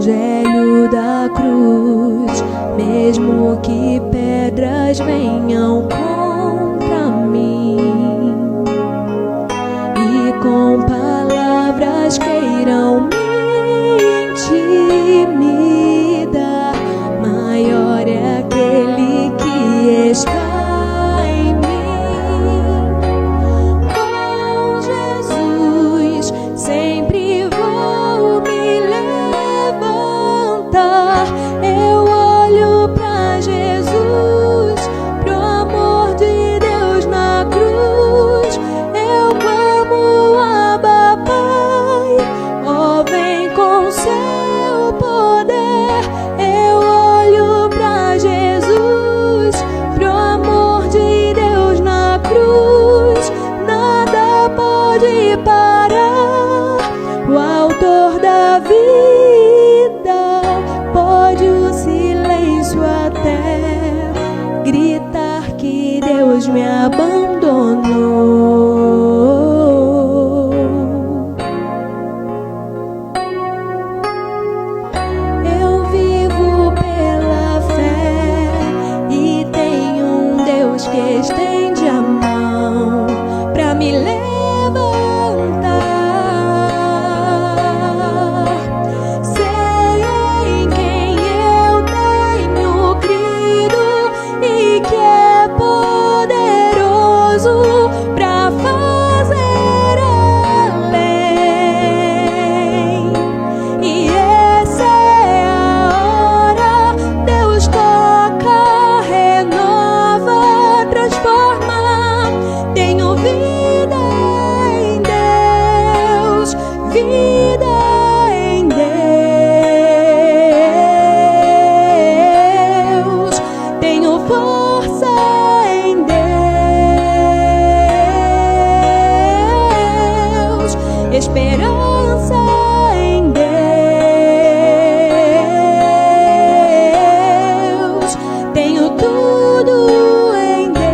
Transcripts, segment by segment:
Evangelho da cruz, mesmo que pedras venham contra mim e com palavras queiram me intimidar, maior é aquele que está em mim. Com Jesus sempre vou me levantar. Eu olho pra Jesus, pro amor de Deus na cruz. Eu clamo, Abba, Pai, ó, vem com seu poder. Eu olho pra Jesus, pro amor de Deus na cruz. Nada pode parar o autor da vida. Pode o silêncio até gritar que Deus me abandonou. Eu vivo pela fé e tenho um Deus que estende a mão pra me levantar. Sei em quem eu tenho crido e que é poderoso pra fazer além. E essa é a hora. Deus toca, renova, transforma. Tenho vida em Deus, vida em Deus. Tenho força em Deus, esperança em Deus. Tenho tudo em Deus.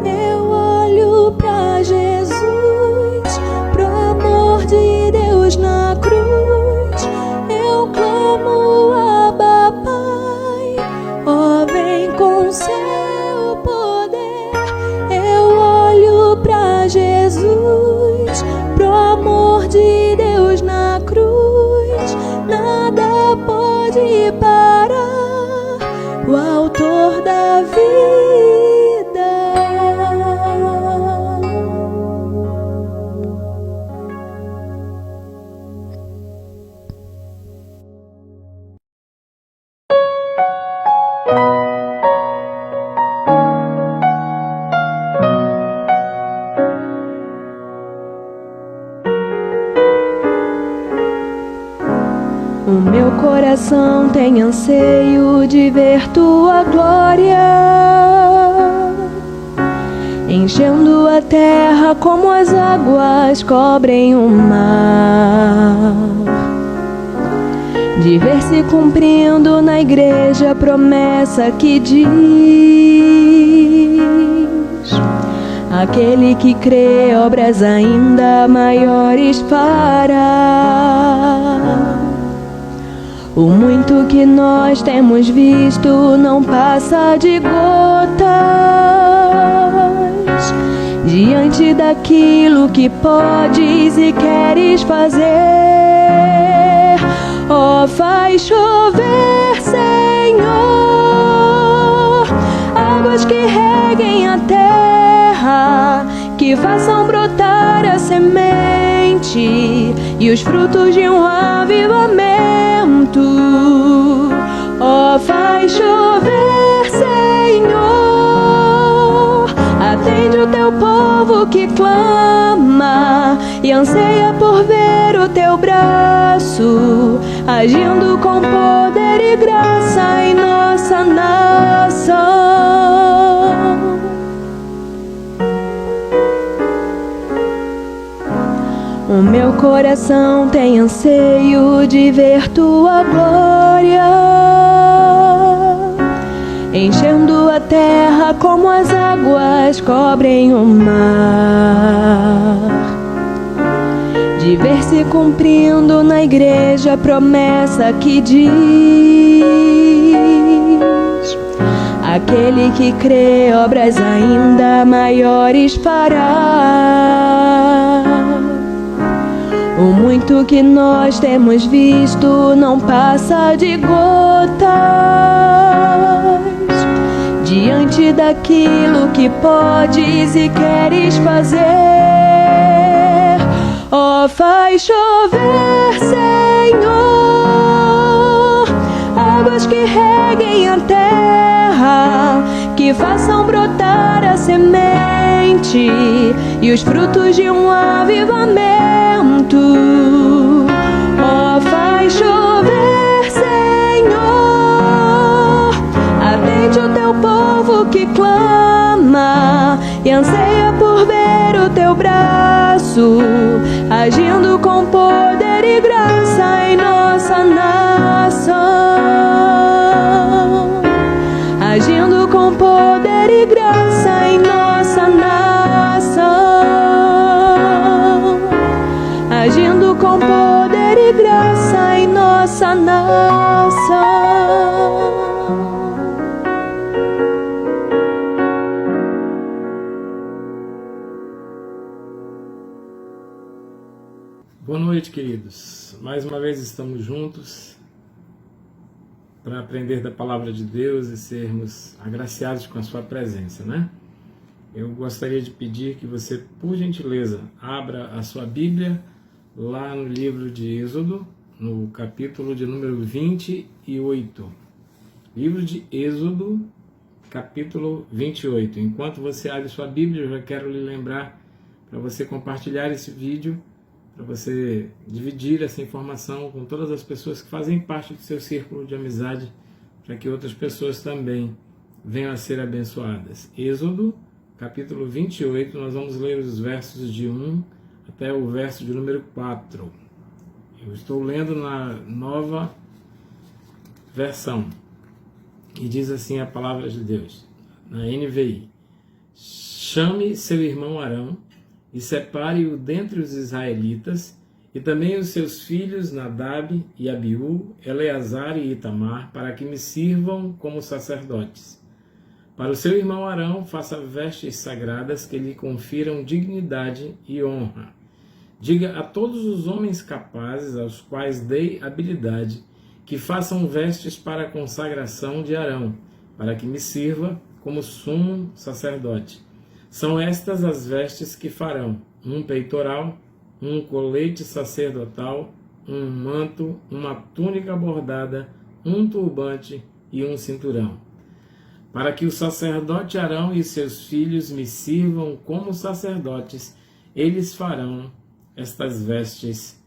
Eu olho pra Jesus, pro amor de Deus na cruz. Eu clamo, Abba, Pai, ó, vem com seu poder. Eu olho pra Jesus, pro amor de Deus na cruz. Nada pode parar o autor da vida. O meu coração tem anseio de ver tua glória, enchendo a terra como as águas cobrem o mar. De ver se cumprindo na igreja a promessa que diz: aquele que crê obras ainda maiores fará. O muito que nós temos visto não passa de gotas diante daquilo que podes e queres fazer. Ó, faz chover, Senhor, águas que reguem a terra, que façam brotar a semente e os frutos de um avivamento. Ó, faz chover, Senhor, atende o teu povo que clama e anseia por ver o teu braço agindo com poder e graça em nossa nação. O meu coração tem anseio de ver tua glória, enchendo a terra como as águas cobrem o mar. De ver se cumprindo na igreja a promessa que diz: aquele que crê obras ainda maiores fará. O muito que nós temos visto não passa de gotas diante daquilo que podes e queres fazer. Ó, faz chover, Senhor, águas que reguem a terra, que façam brotar a semente e os frutos de um avivamento. Ó, faz chover, Senhor, atende o teu povo que clama e anseia por ver o teu braço agindo com poder e graça em nossa nação, agindo com poder e graça em nossa nação, agindo com poder e graça em nossa nação. Boa noite, queridos. Mais uma vez estamos juntos para aprender da Palavra de Deus e sermos agraciados com a sua presença, né? Eu gostaria de pedir que você, por gentileza, abra a sua Bíblia lá no livro de Êxodo, no capítulo de número 28. Livro de Êxodo, capítulo 28. Enquanto você abre sua Bíblia, eu já quero lhe lembrar para você compartilhar esse vídeo, para você dividir essa informação com todas as pessoas que fazem parte do seu círculo de amizade, para que outras pessoas também venham a ser abençoadas. Êxodo, capítulo 28, nós vamos ler os versos de 1 até o verso de número 4. Eu estou lendo na nova versão, e diz assim a palavra de Deus, na NVI: chame seu irmão Arão, e separe-o dentre os israelitas, e também os seus filhos Nadab e Abiú, Eleazar e Itamar, para que me sirvam como sacerdotes. Para o seu irmão Arão, faça vestes sagradas que lhe confiram dignidade e honra. Diga a todos os homens capazes, aos quais dei habilidade, que façam vestes para a consagração de Arão, para que me sirva como sumo sacerdote. São estas as vestes que farão: um peitoral, um colete sacerdotal, um manto, uma túnica bordada, um turbante e um cinturão. Para que o sacerdote Arão e seus filhos me sirvam como sacerdotes, eles farão estas vestes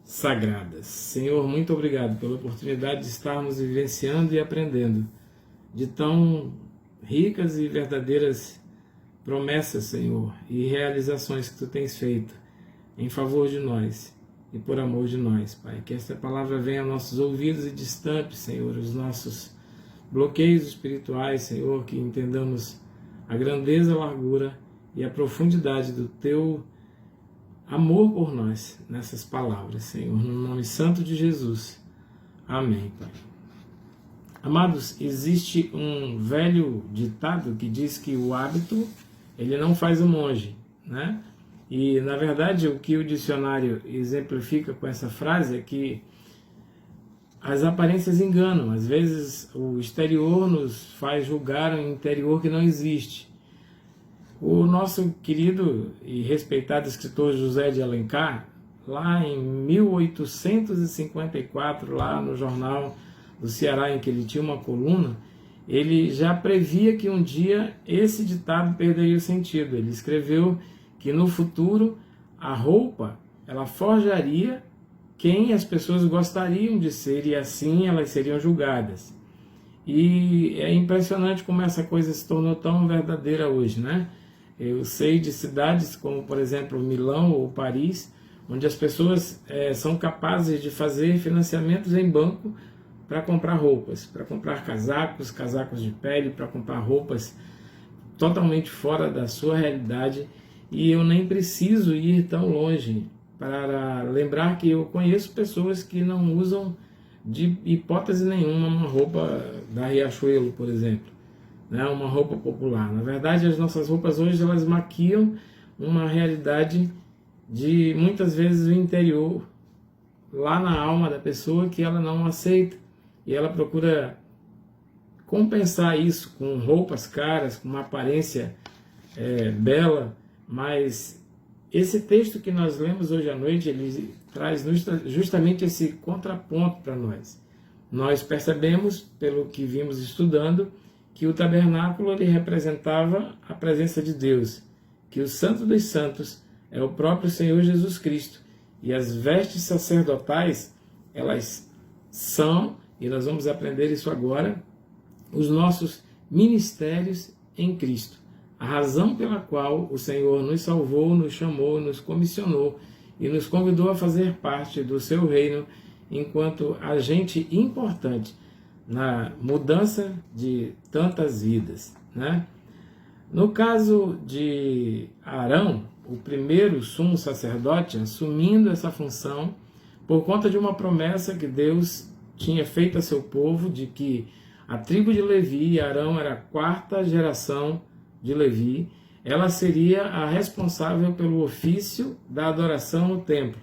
sagradas. Senhor, muito obrigado pela oportunidade de estarmos vivenciando e aprendendo de tão ricas e verdadeiras promessas, Senhor, e realizações que Tu tens feito em favor de nós e por amor de nós, Pai. Que esta palavra venha aos nossos ouvidos e destampe, Senhor, os nossos bloqueios espirituais, Senhor, que entendamos a grandeza, a largura e a profundidade do Teu amor por nós nessas palavras, Senhor, no nome santo de Jesus. Amém, Pai. Amados, existe um velho ditado que diz que o hábito, ele não faz o monge, né? E, na verdade, o que o dicionário exemplifica com essa frase é que as aparências enganam. Às vezes, o exterior nos faz julgar um interior que não existe. O nosso querido e respeitado escritor José de Alencar, lá em 1854, lá no jornal do Ceará, em que ele tinha uma coluna, ele já previa que um dia esse ditado perderia o sentido. Ele escreveu que no futuro a roupa, ela forjaria quem as pessoas gostariam de ser, e assim elas seriam julgadas. E é impressionante como essa coisa se tornou tão verdadeira hoje, né? Eu sei de cidades como, por exemplo, Milão ou Paris, onde as pessoas são capazes de fazer financiamentos em banco para comprar roupas, para comprar casacos de pele, para comprar roupas totalmente fora da sua realidade, e eu nem preciso ir tão longe para lembrar que eu conheço pessoas que não usam de hipótese nenhuma uma roupa da Riachuelo, por exemplo, né? Uma roupa popular. Na verdade, as nossas roupas hoje elas maquiam uma realidade de muitas vezes o interior, lá na alma da pessoa, que ela não aceita, e ela procura compensar isso com roupas caras, com uma aparência bela. Mas esse texto que nós lemos hoje à noite, ele traz justamente esse contraponto para nós. Nós percebemos, pelo que vimos estudando, que o tabernáculo ele representava a presença de Deus, que o Santo dos Santos é o próprio Senhor Jesus Cristo, e as vestes sacerdotais, elas são, e nós vamos aprender isso agora, os nossos ministérios em Cristo. A razão pela qual o Senhor nos salvou, nos chamou, nos comissionou e nos convidou a fazer parte do seu reino enquanto agente importante na mudança de tantas vidas, né? No caso de Arão, o primeiro sumo sacerdote, assumindo essa função por conta de uma promessa que Deus tinha feito a seu povo, de que a tribo de Levi, Arão era a quarta geração de Levi, ela seria a responsável pelo ofício da adoração no templo.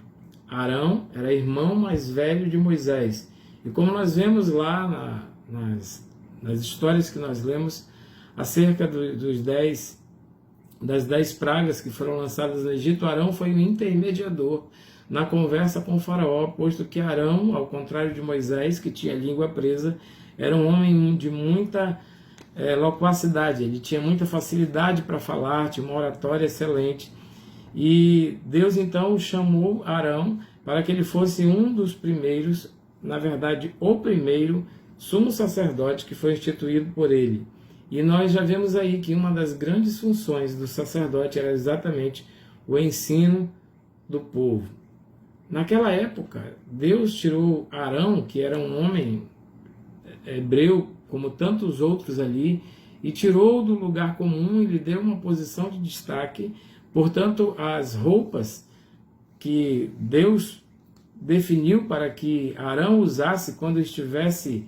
Arão era irmão mais velho de Moisés. E como nós vemos lá nas histórias que nós lemos acerca das 10 pragas que foram lançadas no Egito, Arão foi o intermediador na conversa com o faraó, posto que Arão, ao contrário de Moisés, que tinha a língua presa, era um homem de muita loquacidade, ele tinha muita facilidade para falar, tinha uma oratória excelente. E Deus então chamou Arão para que ele fosse um dos primeiros, na verdade o primeiro sumo sacerdote que foi instituído por ele. E nós já vemos aí que uma das grandes funções do sacerdote era exatamente o ensino do povo. Naquela época, Deus tirou Arão, que era um homem hebreu, como tantos outros ali, e tirou do lugar comum e lhe deu uma posição de destaque. Portanto, as roupas que Deus definiu para que Arão usasse quando estivesse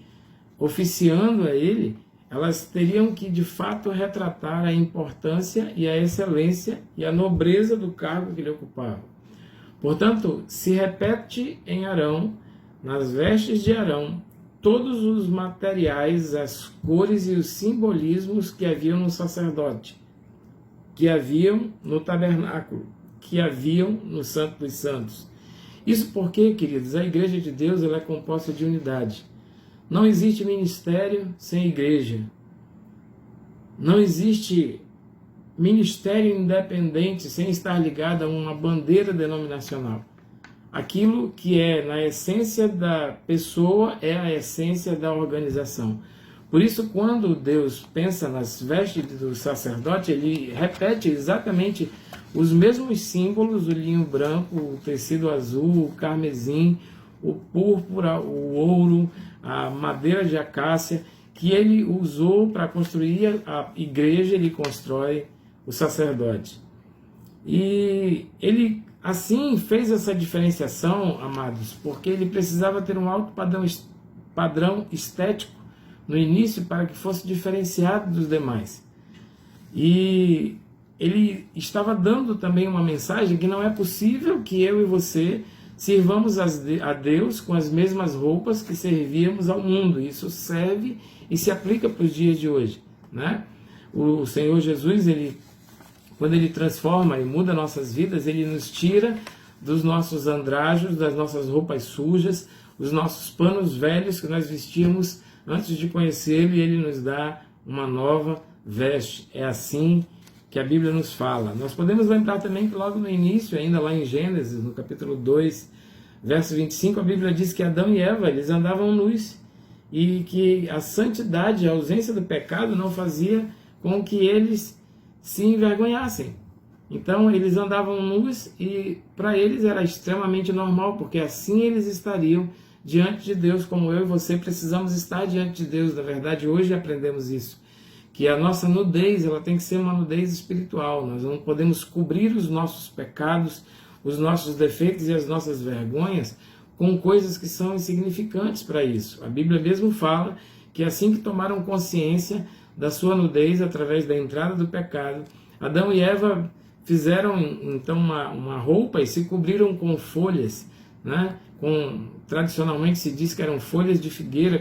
oficiando a ele, elas teriam que de fato retratar a importância e a excelência e a nobreza do cargo que ele ocupava. Portanto, se repete em Arão, nas vestes de Arão, todos os materiais, as cores e os simbolismos que haviam no sacerdote, que haviam no tabernáculo, que haviam no Santo dos Santos. Isso porque, queridos, a Igreja de Deus ela é composta de unidade. Não existe ministério sem igreja. Não existe ministério independente sem estar ligado a uma bandeira denominacional. Aquilo que é na essência da pessoa é a essência da organização. Por isso, quando Deus pensa nas vestes do sacerdote, ele repete exatamente os mesmos símbolos: o linho branco, o tecido azul, o carmesim, o púrpura, o ouro, a madeira de acácia, que ele usou para construir a igreja. Ele constrói o sacerdote. E ele assim fez essa diferenciação, amados, porque ele precisava ter um alto padrão estético no início para que fosse diferenciado dos demais. E ele estava dando também uma mensagem que não é possível que eu e você sirvamos a Deus com as mesmas roupas que servíamos ao mundo. Isso serve e se aplica para os dias de hoje, né? O Senhor Jesus, quando ele transforma e muda nossas vidas, ele nos tira dos nossos andrajos, das nossas roupas sujas, os nossos panos velhos que nós vestíamos antes de conhecê-lo, e ele nos dá uma nova veste. É assim que a Bíblia nos fala. Nós podemos lembrar também que logo no início, ainda lá em Gênesis, no capítulo 2, verso 25, a Bíblia diz que Adão e Eva, eles andavam nus, e que a santidade, a ausência do pecado, não fazia com que eles se envergonhassem. Então eles andavam nus, e para eles era extremamente normal, porque assim eles estariam diante de Deus, como eu e você precisamos estar diante de Deus. Na verdade, hoje aprendemos isso, que a nossa nudez ela tem que ser uma nudez espiritual. Nós não podemos cobrir os nossos pecados, os nossos defeitos e as nossas vergonhas com coisas que são insignificantes para isso. A Bíblia mesmo fala que assim que tomaram consciência da sua nudez através da entrada do pecado, Adão e Eva fizeram então uma roupa e se cobriram com folhas, né? Tradicionalmente se diz que eram folhas de figueira,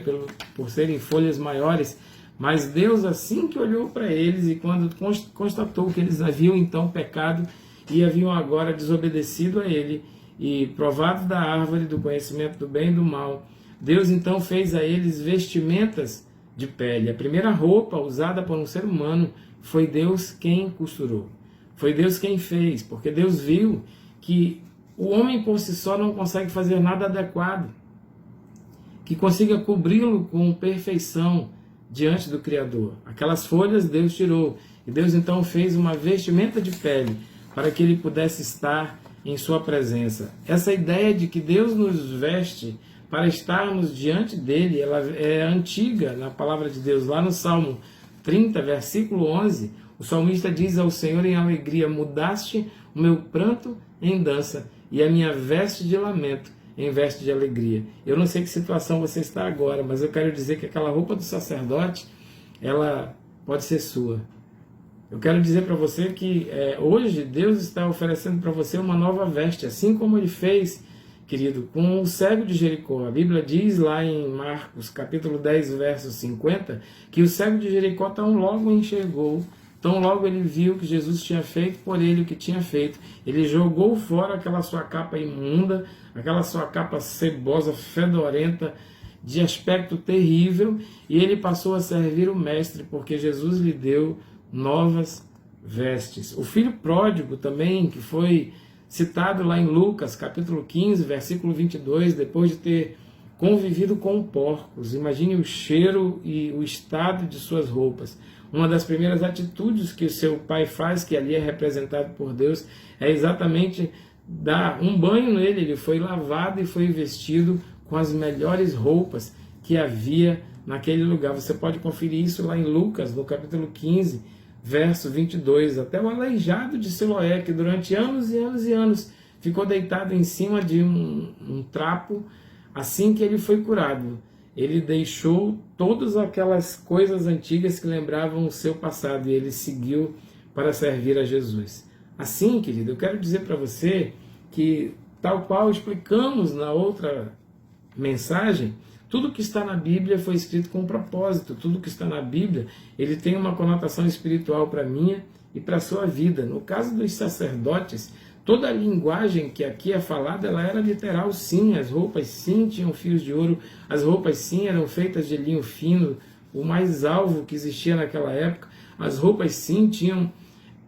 por serem folhas maiores, mas Deus, assim que olhou para eles e quando constatou que eles haviam então pecado e haviam agora desobedecido a Ele e provado da árvore do conhecimento do bem e do mal, Deus então fez a eles vestimentas de pele. A primeira roupa usada por um ser humano foi Deus quem costurou. Foi Deus quem fez, porque Deus viu que o homem por si só não consegue fazer nada adequado, que consiga cobri-lo com perfeição diante do Criador. Aquelas folhas Deus tirou, e Deus então fez uma vestimenta de pele para que ele pudesse estar em sua presença. Essa ideia de que Deus nos veste para estarmos diante dele, ela é antiga na palavra de Deus. Lá no Salmo 30, versículo 11, o salmista diz ao Senhor em alegria: mudaste o meu pranto em dança e a minha veste de lamento em veste de alegria. Eu não sei que situação você está agora, mas eu quero dizer que aquela roupa do sacerdote, ela pode ser sua. Eu quero dizer para você que hoje Deus está oferecendo para você uma nova veste, assim como Ele fez, querido, com o cego de Jericó. A Bíblia diz lá em Marcos, capítulo 10, verso 50, que o cego de Jericó tão logo enxergou, tão logo ele viu que Jesus tinha feito por ele o que tinha feito, ele jogou fora aquela sua capa imunda, aquela sua capa cebosa, fedorenta, de aspecto terrível, e ele passou a servir o Mestre, porque Jesus lhe deu novas vestes. O filho pródigo também, que foi citado lá em Lucas, capítulo 15, versículo 22, depois de ter convivido com porcos, imagine o cheiro e o estado de suas roupas. Uma das primeiras atitudes que o seu pai faz, que ali é representado por Deus, é exatamente dar um banho nele. Ele foi lavado e foi vestido com as melhores roupas que havia naquele lugar. Você pode conferir isso lá em Lucas, no capítulo 15, verso 22. Até o aleijado de Siloé, que durante anos e anos e anos ficou deitado em cima de um trapo, assim que ele foi curado, ele deixou todas aquelas coisas antigas que lembravam o seu passado e ele seguiu para servir a Jesus. Assim, querido, eu quero dizer para você que, tal qual explicamos na outra mensagem, tudo que está na Bíblia foi escrito com propósito. Tudo que está na Bíblia, ele tem uma conotação espiritual para a minha e para a sua vida. No caso dos sacerdotes, toda a linguagem que aqui é falada, ela era literal, sim. As roupas, sim, tinham fios de ouro. As roupas, sim, eram feitas de linho fino, o mais alvo que existia naquela época. As roupas, sim, tinham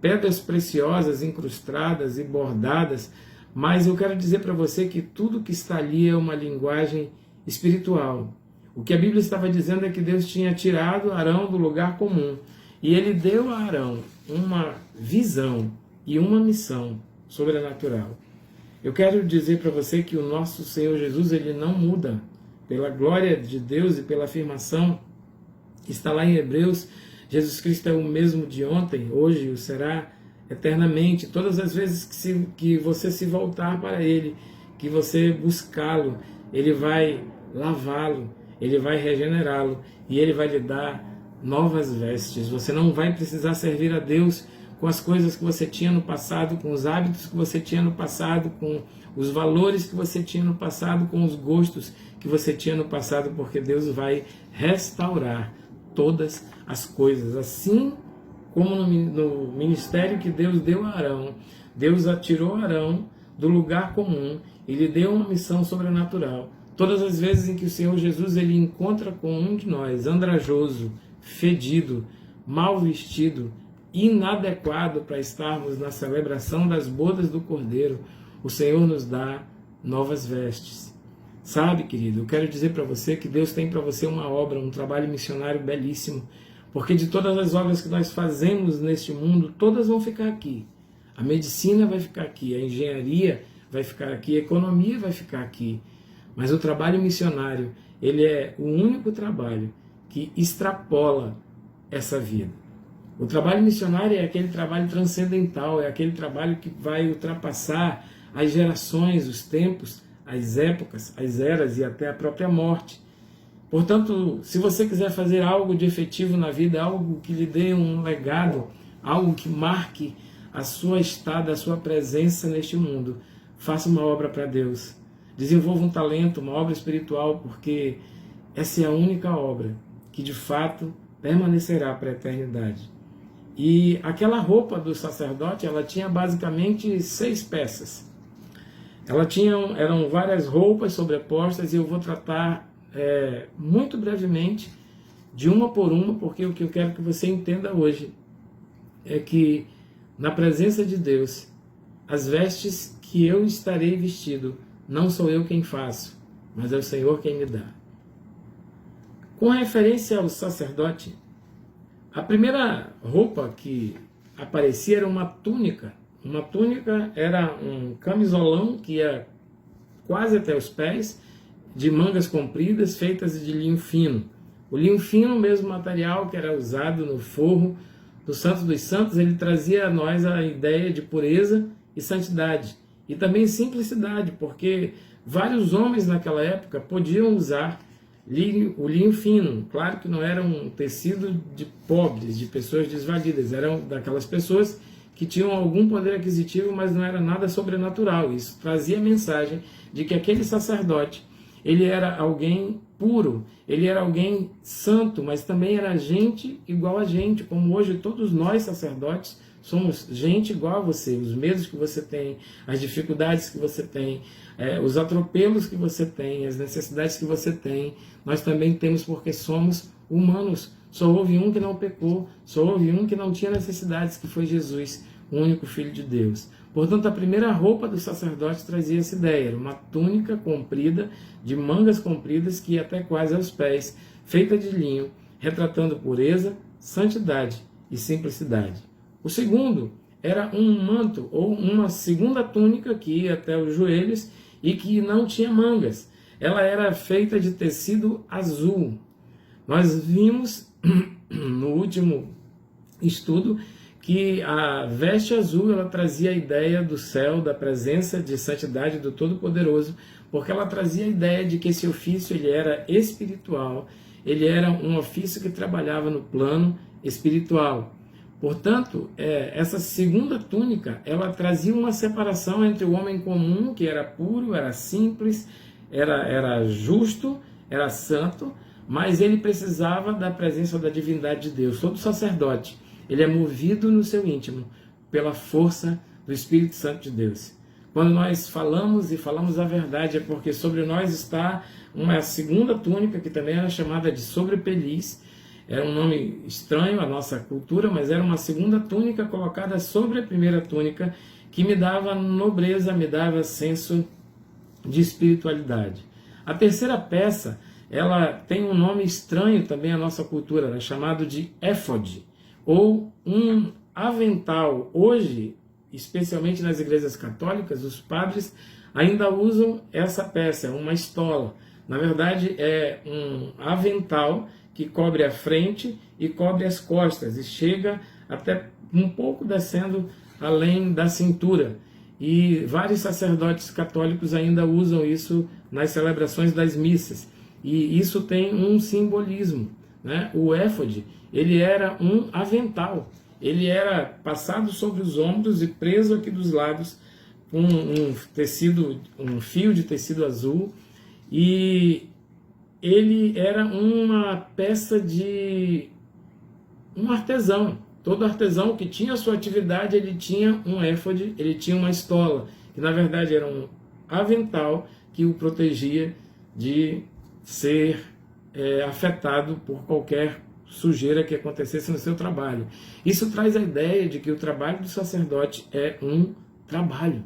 pedras preciosas incrustadas e bordadas. Mas eu quero dizer para você que tudo que está ali é uma linguagem espiritual. O que a Bíblia estava dizendo é que Deus tinha tirado Arão do lugar comum. E ele deu a Arão uma visão e uma missão sobrenatural. Eu quero dizer para você que o nosso Senhor Jesus, ele não muda. Pela glória de Deus e pela afirmação que está lá em Hebreus, Jesus Cristo é o mesmo de ontem, hoje e o será eternamente. Todas as vezes que você se voltar para Ele, que você buscá-lo, Ele vai lavá-lo, Ele vai regenerá-lo e Ele vai lhe dar novas vestes. Você não vai precisar servir a Deus com as coisas que você tinha no passado, com os hábitos que você tinha no passado, com os valores que você tinha no passado, com os gostos que você tinha no passado, porque Deus vai restaurar todas as coisas. Assim como no ministério que Deus deu a Arão, Deus tirou Arão do lugar comum e lhe deu uma missão sobrenatural. Todas as vezes em que o Senhor Jesus ele encontra com um de nós, andrajoso, fedido, mal vestido, inadequado para estarmos na celebração das bodas do Cordeiro, o Senhor nos dá novas vestes. Sabe, querido, eu quero dizer para você que Deus tem para você uma obra, um trabalho missionário belíssimo, porque de todas as obras que nós fazemos neste mundo, todas vão ficar aqui. A medicina vai ficar aqui, a engenharia vai ficar aqui, a economia vai ficar aqui. Mas o trabalho missionário, ele é o único trabalho que extrapola essa vida. O trabalho missionário é aquele trabalho transcendental, é aquele trabalho que vai ultrapassar as gerações, os tempos, as épocas, as eras e até a própria morte. Portanto, se você quiser fazer algo de efetivo na vida, algo que lhe dê um legado, algo que marque a sua estada, a sua presença neste mundo, faça uma obra para Deus. Desenvolva um talento, uma obra espiritual, porque essa é a única obra que de fato permanecerá para a eternidade. E aquela roupa do sacerdote, ela tinha basicamente 6 peças. Eram várias roupas sobrepostas, e eu vou tratar muito brevemente de uma por uma, porque o que eu quero que você entenda hoje é que na presença de Deus, as vestes que eu estarei vestido, não sou eu quem faço, mas é o Senhor quem me dá. Com referência ao sacerdote, a primeira roupa que aparecia era uma túnica. Uma túnica era um camisolão que ia quase até os pés, de mangas compridas, feitas de linho fino. O linho fino, o mesmo material que era usado no forro do Santo dos Santos, ele trazia a nós a ideia de pureza e santidade. E também simplicidade, porque vários homens naquela época podiam usar o linho fino. Claro que não era um tecido de pobres, de pessoas desvalidas, eram daquelas pessoas que tinham algum poder aquisitivo, mas não era nada sobrenatural. Isso trazia a mensagem de que aquele sacerdote, ele era alguém puro, ele era alguém santo, mas também era gente igual a gente, como hoje todos nós sacerdotes somos gente igual a você. Os medos que você tem, as dificuldades que você tem, os atropelos que você tem, as necessidades que você tem, nós também temos, porque somos humanos. Só houve um que não pecou, só houve um que não tinha necessidades, que foi Jesus, o único Filho de Deus. Portanto, a primeira roupa do sacerdote trazia essa ideia, era uma túnica comprida, de mangas compridas, que ia até quase aos pés, feita de linho, retratando pureza, santidade e simplicidade. O segundo era um manto, ou uma segunda túnica que ia até os joelhos e que não tinha mangas. Ela era feita de tecido azul. Nós vimos no último estudo que a veste azul, ela trazia a ideia do céu, da presença de santidade do Todo-Poderoso, porque ela trazia a ideia de que esse ofício ele era espiritual, ele era um ofício que trabalhava no plano espiritual. Portanto, essa segunda túnica, ela trazia uma separação entre o homem comum, que era puro, era simples, era justo, era santo, mas ele precisava da presença da divindade de Deus. Todo sacerdote, ele é movido no seu íntimo pela força do Espírito Santo de Deus. Quando nós falamos e falamos a verdade, é porque sobre nós está uma segunda túnica, que também era chamada de sobrepeliz. Era um nome estranho à nossa cultura, mas era uma segunda túnica colocada sobre a primeira túnica, que me dava nobreza, me dava senso de espiritualidade. A terceira peça, ela tem um nome estranho também à nossa cultura, ela é chamado de éfode, ou um avental. Hoje, especialmente nas igrejas católicas, os padres ainda usam essa peça, uma estola. Na verdade, é um avental que cobre a frente e cobre as costas, e chega até um pouco descendo além da cintura. E vários sacerdotes católicos ainda usam isso nas celebrações das missas. E isso tem um simbolismo, né? O éfode, ele era um avental. Ele era passado sobre os ombros e preso aqui dos lados com um fio de tecido azul. E ele era uma peça de um artesão. Todo artesão que tinha a sua atividade, ele tinha um éfode, ele tinha uma estola, que na verdade era um avental que o protegia de ser afetado por qualquer sujeira que acontecesse no seu trabalho. Isso traz a ideia de que o trabalho do sacerdote é um trabalho.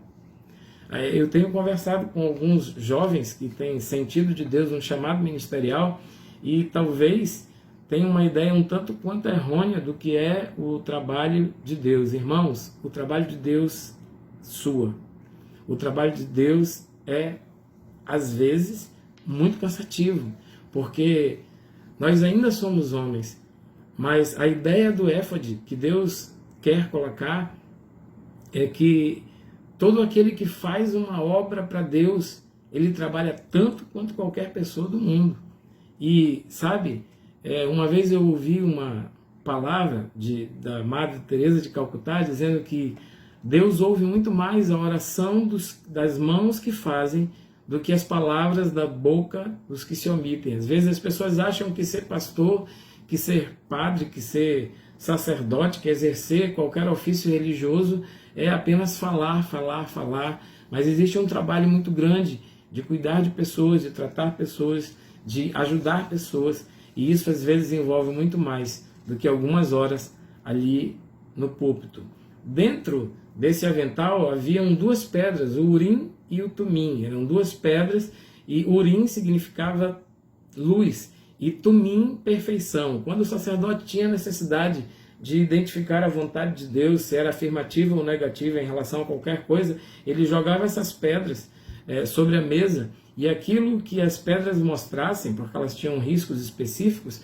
Eu tenho conversado com alguns jovens que têm sentido de Deus, um chamado ministerial, e talvez tenham uma ideia um tanto quanto errônea do que é o trabalho de Deus. Irmãos, o trabalho de Deus sua. O trabalho de Deus é, às vezes, muito cansativo, porque nós ainda somos homens, Mas a ideia do éfode que Deus quer colocar é que todo aquele que faz uma obra para Deus, ele trabalha tanto quanto qualquer pessoa do mundo. E, sabe, uma vez eu ouvi uma palavra da Madre Teresa de Calcutá dizendo que Deus ouve muito mais a oração das mãos que fazem do que as palavras da boca dos que se omitem. Às vezes as pessoas acham que ser pastor, que ser padre, que ser sacerdote, que exercer qualquer ofício religioso é apenas falar, falar, falar, mas existe um trabalho muito grande de cuidar de pessoas, de tratar pessoas, de ajudar pessoas, e isso às vezes envolve muito mais do que algumas horas ali no púlpito. Dentro desse avental haviam duas pedras, o Urim e o Tumim. Eram duas pedras, e Urim significava luz e Tumim perfeição. Quando o sacerdote tinha necessidade de identificar a vontade de Deus, se era afirmativa ou negativa em relação a qualquer coisa, ele jogava essas pedras sobre a mesa, e aquilo que as pedras mostrassem, porque elas tinham riscos específicos,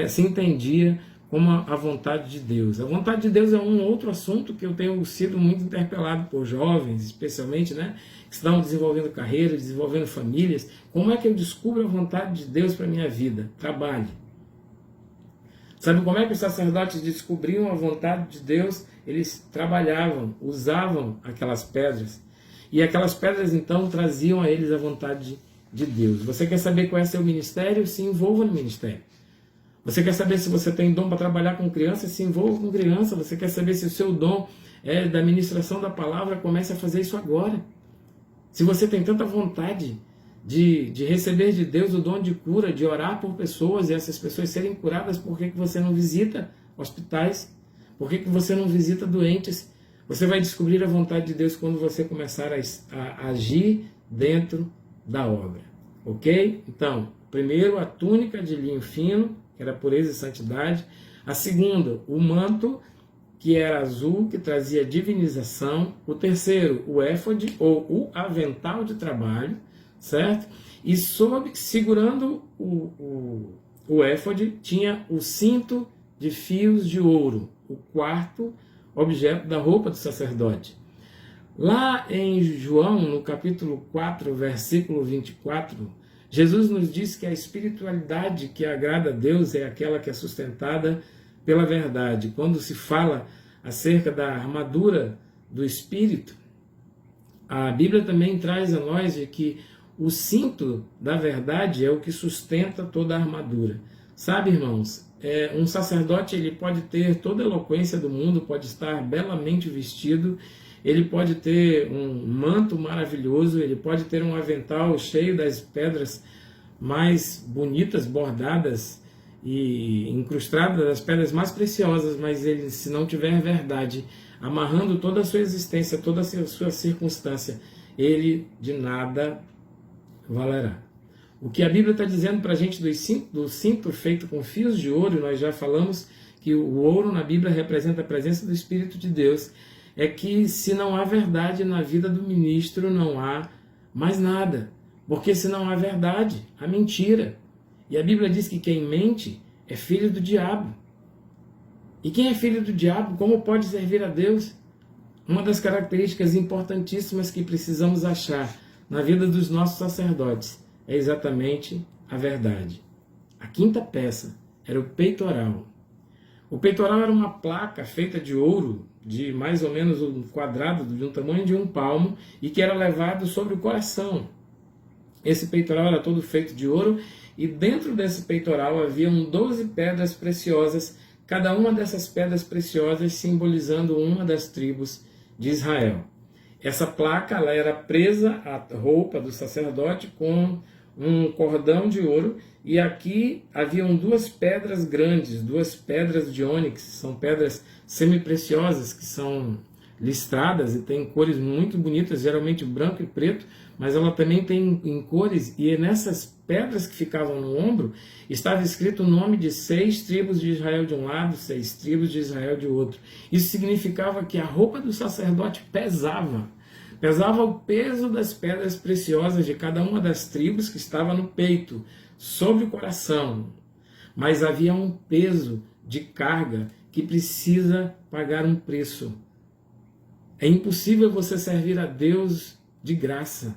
se entendia como a vontade de Deus. A vontade de Deus é um outro assunto que eu tenho sido muito interpelado por jovens, especialmente, que estão desenvolvendo carreiras, desenvolvendo famílias. Como é que eu descubro a vontade de Deus para a minha vida? Trabalhe. Sabe como é que os sacerdotes descobriam a vontade de Deus? Eles trabalhavam, usavam aquelas pedras. E aquelas pedras, então, traziam a eles a vontade de Deus. Você quer saber qual é seu ministério? Se envolva no ministério. Você quer saber se você tem dom para trabalhar com criança? Se envolva com criança. Você quer saber se o seu dom é da ministração da palavra? Comece a fazer isso agora. Se você tem tanta vontade de receber de Deus o dom de cura, de orar por pessoas e essas pessoas serem curadas, por que você não visita hospitais? Por que você não visita doentes? Você vai descobrir a vontade de Deus quando você começar a agir dentro da obra. Ok? Então, primeiro, a túnica de linho fino, que era pureza e santidade. A segunda, o manto, que era azul, que trazia divinização. O terceiro, o éfode, ou o avental de trabalho, certo? E segurando o éfode, tinha o cinto de fios de ouro, o quarto objeto da roupa do sacerdote. Lá em João, no capítulo 4, versículo 24, Jesus nos diz que a espiritualidade que agrada a Deus é aquela que é sustentada pela verdade. Quando se fala acerca da armadura do Espírito, a Bíblia também traz a nós de que o cinto da verdade é o que sustenta toda a armadura. Sabe, irmãos, um sacerdote ele pode ter toda a eloquência do mundo, pode estar belamente vestido, ele pode ter um manto maravilhoso, ele pode ter um avental cheio das pedras mais bonitas, bordadas e incrustadas das pedras mais preciosas, mas ele, se não tiver verdade, amarrando toda a sua existência, toda a sua circunstância, ele de nada valerá. O que a Bíblia está dizendo para a gente do cinto feito com fios de ouro, nós já falamos que o ouro na Bíblia representa a presença do Espírito de Deus, é que se não há verdade na vida do ministro, não há mais nada. Porque se não há verdade, há mentira. E a Bíblia diz que quem mente é filho do diabo. E quem é filho do diabo, como pode servir a Deus? Uma das características importantíssimas que precisamos achar na vida dos nossos sacerdotes é exatamente a verdade. A quinta peça era o peitoral. O peitoral era uma placa feita de ouro, de mais ou menos um quadrado, de um tamanho de um palmo, e que era levado sobre o coração. Esse peitoral era todo feito de ouro, e dentro desse peitoral haviam 12 pedras preciosas, cada uma dessas pedras preciosas simbolizando uma das tribos de Israel. Essa placa ela era presa à roupa do sacerdote com um cordão de ouro, e aqui haviam duas pedras grandes, duas pedras de ônix, são pedras semi-preciosas que são listradas e têm cores muito bonitas, geralmente branco e preto, mas ela também tem em cores, e nessas pedras que ficavam no ombro estava escrito o nome de 6 tribos de Israel de um lado, 6 tribos de Israel de outro. Isso significava que a roupa do sacerdote pesava o peso das pedras preciosas de cada uma das tribos que estava no peito, sobre o coração. Mas havia um peso de carga que precisa pagar um preço. É impossível você servir a Deus de graça.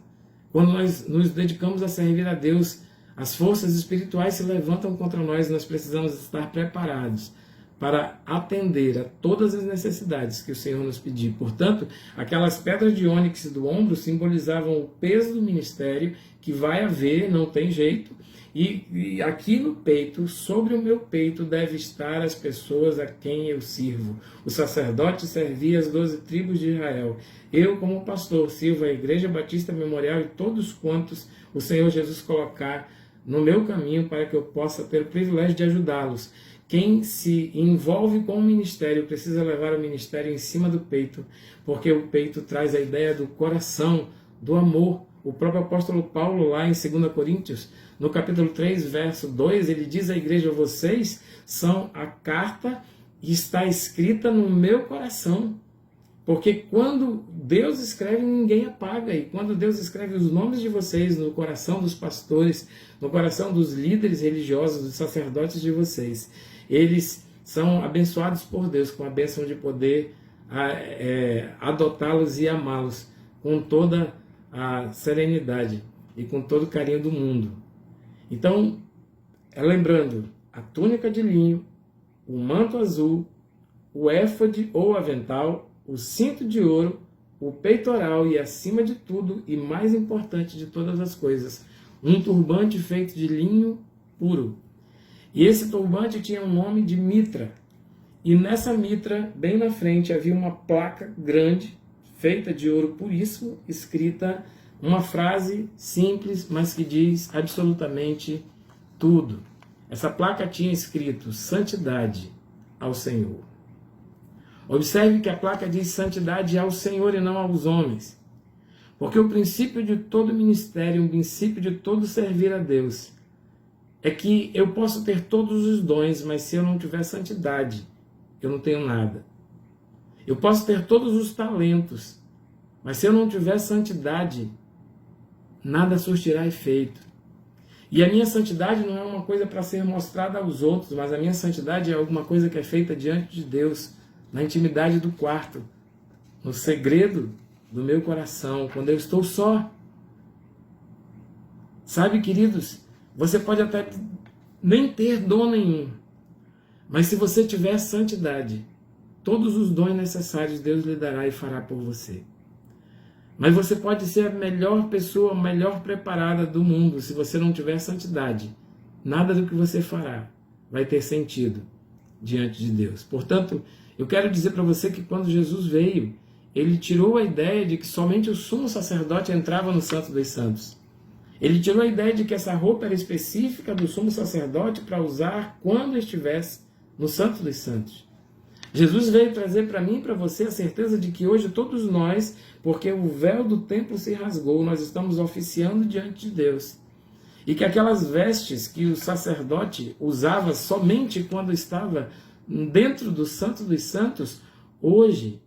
Quando nós nos dedicamos a servir a Deus, as forças espirituais se levantam contra nós e nós precisamos estar preparados para atender a todas as necessidades que o Senhor nos pedir. Portanto, aquelas pedras de ônix do ombro simbolizavam o peso do ministério que vai haver, não tem jeito, e aqui no peito, sobre o meu peito, deve estar as pessoas a quem eu sirvo. O sacerdote servia as 12 tribos de Israel. Eu, como pastor, sirvo a Igreja Batista Memorial e todos quantos o Senhor Jesus colocar no meu caminho para que eu possa ter o privilégio de ajudá-los. Quem se envolve com o ministério precisa levar o ministério em cima do peito, porque o peito traz a ideia do coração, do amor. O próprio apóstolo Paulo, lá em 2 Coríntios, no capítulo 3, verso 2, ele diz à igreja: vocês são a carta e está escrita no meu coração. Porque quando Deus escreve, ninguém apaga. E quando Deus escreve os nomes de vocês no coração dos pastores, no coração dos líderes religiosos, dos sacerdotes de vocês, eles são abençoados por Deus com a bênção de poder adotá-los e amá-los com toda a serenidade e com todo o carinho do mundo. Então, lembrando, a túnica de linho, o manto azul, o éfode ou avental, o cinto de ouro, o peitoral e, acima de tudo, e mais importante de todas as coisas, um turbante feito de linho puro. E esse turbante tinha o nome de mitra. E nessa mitra, bem na frente, havia uma placa grande, feita de ouro puríssimo, escrita uma frase simples, mas que diz absolutamente tudo. Essa placa tinha escrito: santidade ao Senhor. Observe que a placa diz santidade ao Senhor e não aos homens. Porque o princípio de todo ministério, o princípio de todo servir a Deus, é que eu posso ter todos os dons, mas se eu não tiver santidade, eu não tenho nada. Eu posso ter todos os talentos, mas se eu não tiver santidade, nada surtirá efeito. E a minha santidade não é uma coisa para ser mostrada aos outros, mas a minha santidade é alguma coisa que é feita diante de Deus, na intimidade do quarto, no segredo do meu coração, quando eu estou só. Sabe, queridos, você pode até nem ter dom nenhum, mas se você tiver santidade, todos os dons necessários Deus lhe dará e fará por você. Mas você pode ser a melhor pessoa, a melhor preparada do mundo, se você não tiver santidade, nada do que você fará vai ter sentido diante de Deus. Portanto, eu quero dizer para você que quando Jesus veio, ele tirou a ideia de que somente o sumo sacerdote entrava no Santo dos Santos. Ele tirou a ideia de que essa roupa era específica do sumo sacerdote para usar quando estivesse no Santo dos Santos. Jesus veio trazer para mim e para você a certeza de que hoje todos nós, porque o véu do templo se rasgou, nós estamos oficiando diante de Deus. E que aquelas vestes que o sacerdote usava somente quando estava dentro do Santo dos Santos, hoje,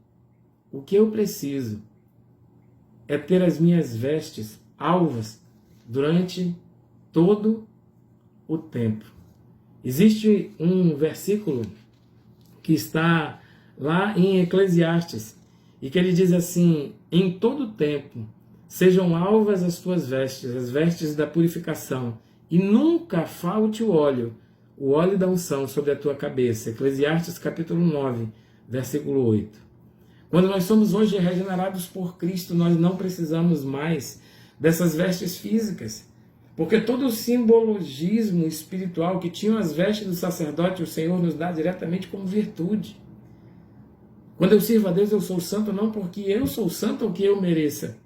o que eu preciso é ter as minhas vestes alvas durante todo o tempo. Existe um versículo que está lá em Eclesiastes, e que ele diz assim: em todo tempo sejam alvas as tuas vestes, as vestes da purificação, e nunca falte o óleo da unção sobre a tua cabeça. Eclesiastes capítulo 9, versículo 8. Quando nós somos hoje regenerados por Cristo, nós não precisamos mais dessas vestes físicas, porque todo o simbologismo espiritual que tinham as vestes do sacerdote, o Senhor nos dá diretamente como virtude. Quando eu sirvo a Deus, eu sou santo não porque eu sou santo ou que eu mereça,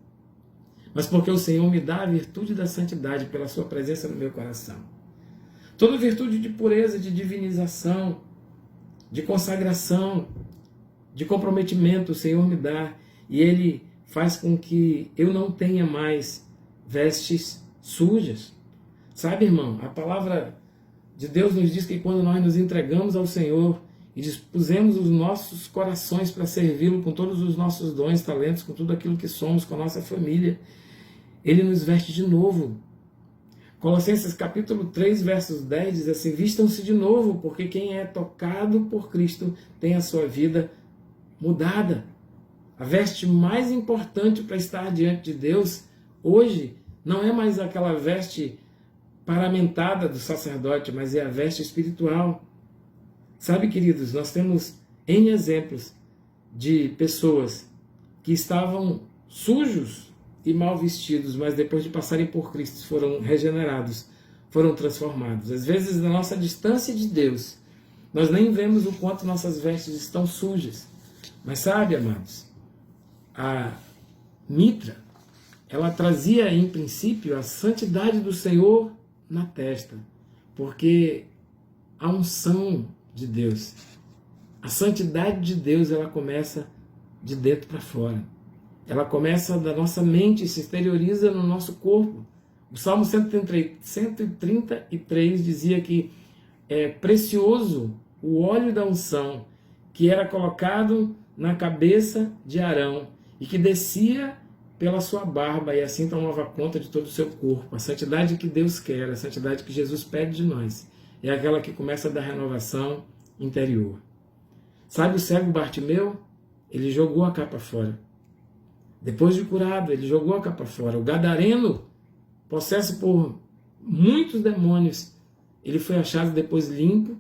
mas porque o Senhor me dá a virtude da santidade pela sua presença no meu coração. Toda virtude de pureza, de divinização, de consagração, de comprometimento o Senhor me dá, e Ele faz com que eu não tenha mais vestes sujas. Sabe, irmão, a palavra de Deus nos diz que quando nós nos entregamos ao Senhor e dispusemos os nossos corações para servi-lo com todos os nossos dons, talentos, com tudo aquilo que somos, com a nossa família, Ele nos veste de novo. Colossenses capítulo 3, versos 10 diz assim: vistam-se de novo, porque quem é tocado por Cristo tem a sua vida mudada. A veste mais importante para estar diante de Deus hoje não é mais aquela veste paramentada do sacerdote, mas é a veste espiritual. Sabe, queridos, nós temos N exemplos de pessoas que estavam sujos e mal vestidos, mas depois de passarem por Cristo foram regenerados, foram transformados. Às vezes, na nossa distância de Deus, nós nem vemos o quanto nossas vestes estão sujas. Mas sabe, amados, a mitra, ela trazia em princípio a santidade do Senhor na testa, porque a unção de Deus, a santidade de Deus, ela começa de dentro para fora. Ela começa da nossa mente e se exterioriza no nosso corpo. O Salmo 133 dizia que é precioso o óleo da unção que era colocado na cabeça de Arão e que descia pela sua barba e assim tomava conta de todo o seu corpo. A santidade que Deus quer, a santidade que Jesus pede de nós, é aquela que começa da renovação interior. Sabe o cego Bartimeu? Ele jogou a capa fora. Depois de curado, ele jogou a capa fora. O gadareno, possesso por muitos demônios, ele foi achado depois limpo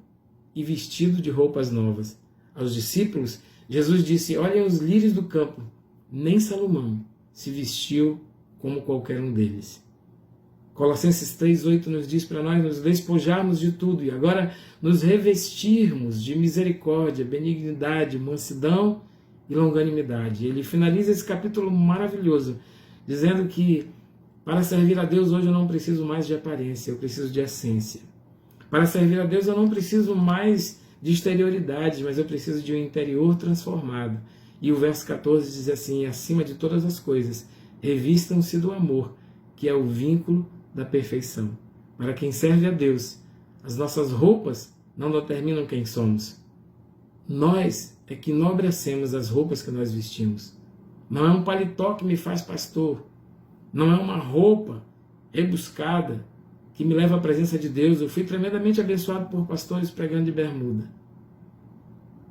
e vestido de roupas novas. Aos discípulos, Jesus disse: olhem os lírios do campo, nem Salomão se vestiu como qualquer um deles. Colossenses 3,8 nos diz para nós nos despojarmos de tudo e agora nos revestirmos de misericórdia, benignidade, mansidão e longanimidade. Ele finaliza esse capítulo maravilhoso dizendo que para servir a Deus hoje eu não preciso mais de aparência, eu preciso de essência. Para servir a Deus eu não preciso mais de exterioridade, mas eu preciso de um interior transformado. E o verso 14 diz assim: acima de todas as coisas, revistam-se do amor, que é o vínculo da perfeição. Para quem serve a Deus, as nossas roupas não determinam quem somos. Nós é que enobrecemos as roupas que nós vestimos. Não é um paletó que me faz pastor. Não é uma roupa rebuscada que me leva à presença de Deus. Eu fui tremendamente abençoado por pastores pregando de bermuda.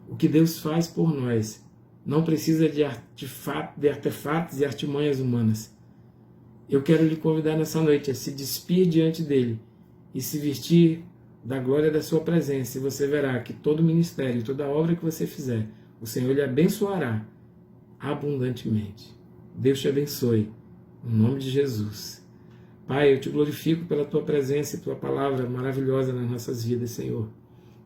O que Deus faz por nós não precisa de artefatos e artimanhas humanas. Eu quero lhe convidar nessa noite a se despir diante dele e se vestir da glória da sua presença, e você verá que todo ministério, toda obra que você fizer, o Senhor lhe abençoará abundantemente. Deus te abençoe, em nome de Jesus. Pai, eu te glorifico pela tua presença e tua palavra maravilhosa nas nossas vidas, Senhor.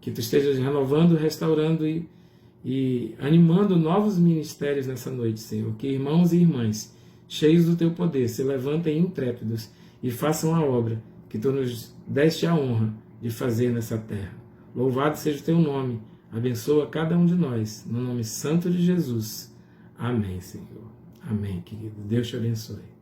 Que tu estejas renovando, restaurando e animando novos ministérios nessa noite, Senhor. Que irmãos e irmãs, cheios do teu poder, se levantem intrépidos e façam a obra que tu nos deste a honra de fazer nessa terra. Louvado seja o teu nome. Abençoa cada um de nós, no nome santo de Jesus. Amém, Senhor. Amém, querido. Deus te abençoe.